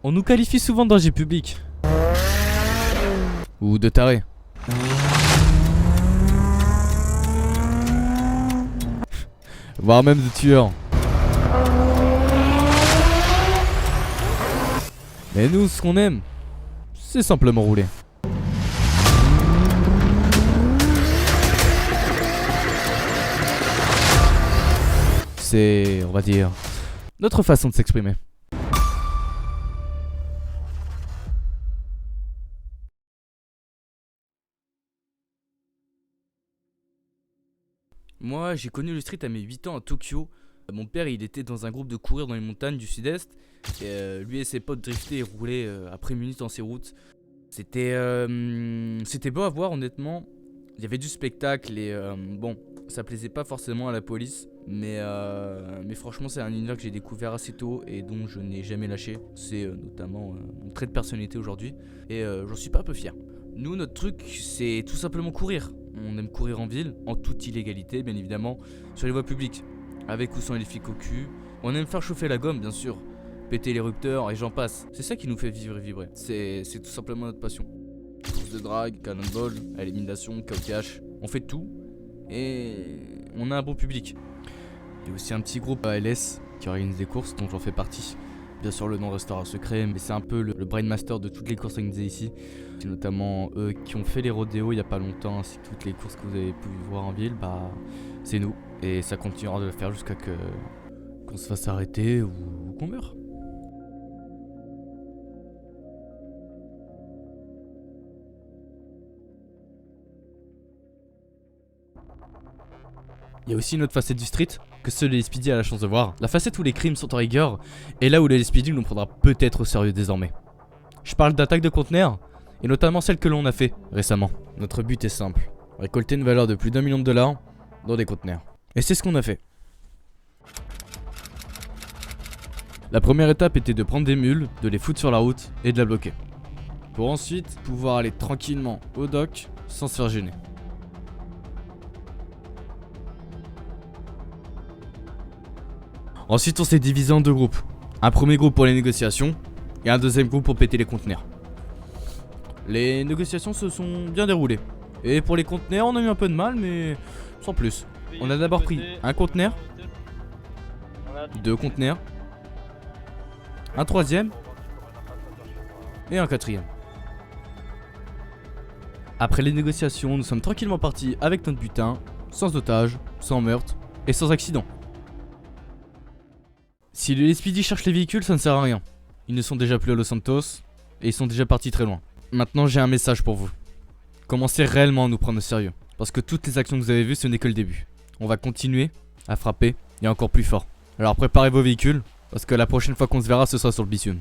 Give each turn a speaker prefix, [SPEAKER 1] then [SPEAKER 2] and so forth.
[SPEAKER 1] On nous qualifie souvent de danger public. Ou de taré. Voire même de tueur. Mais nous, ce qu'on aime, c'est simplement rouler. C'est, on va dire, notre façon de s'exprimer. Moi, j'ai connu le street à mes 8 ans à Tokyo. Mon père, il était dans un groupe de courir dans les montagnes du sud-est. Et lui et ses potes driftaient et roulaient après minutes dans ses routes. C'était beau à voir, honnêtement. Il y avait du spectacle et bon, ça plaisait pas forcément à la police. Mais franchement, c'est un univers que j'ai découvert assez tôt et dont je n'ai jamais lâché. C'est notamment mon trait de personnalité aujourd'hui. Et j'en suis pas un peu fier. Nous, notre truc, c'est tout simplement courir. On aime courir en ville, en toute illégalité, bien évidemment, sur les voies publiques. Avec ou sans les flics au cul. On aime faire chauffer la gomme, bien sûr. Péter l'érupteur et j'en passe. C'est ça qui nous fait vivre et vibrer. C'est tout simplement notre passion. Course de drague, cannonball, élimination, cache. On fait tout et on a un bon public. Il y a aussi un petit groupe ALS qui organise des courses dont j'en fais partie. Bien sûr, le nom restera secret, mais c'est un peu le brainmaster de toutes les courses organisées ici. C'est notamment eux qui ont fait les rodéos il y a pas longtemps, ainsi que toutes les courses que vous avez pu voir en ville, bah c'est nous. Et ça continuera de le faire jusqu'à qu'on se fasse arrêter ou qu'on meure. Il y a aussi une autre facette du street que seul les Speedy a la chance de voir. La facette où les crimes sont en rigueur et là où les Speedy nous prendra peut-être au sérieux désormais. Je parle d'attaques de conteneurs et notamment celle que l'on a fait récemment. Notre but est simple, récolter une valeur de plus d'1 million de dollars dans des conteneurs. Et c'est ce qu'on a fait. La première étape était de prendre des mules, de les foutre sur la route et de la bloquer. Pour ensuite pouvoir aller tranquillement au dock sans se faire gêner. Ensuite on s'est divisé en deux groupes. Un premier groupe pour les négociations et un deuxième groupe pour péter les conteneurs. Les négociations se sont bien déroulées. Et pour les conteneurs on a eu un peu de mal mais sans plus. On a d'abord pris un conteneur, 2 conteneurs, un troisième et un quatrième. Après les négociations, nous sommes tranquillement partis avec notre butin, sans otages, sans meurtre et sans accident. Si les Speedy cherchent les véhicules, ça ne sert à rien. Ils ne sont déjà plus à Los Santos et ils sont déjà partis très loin. Maintenant j'ai un message pour vous. Commencez réellement à nous prendre au sérieux. Parce que toutes les actions que vous avez vues, ce n'est que le début. On va continuer à frapper et encore plus fort. Alors préparez vos véhicules, parce que la prochaine fois qu'on se verra, ce sera sur le bitume.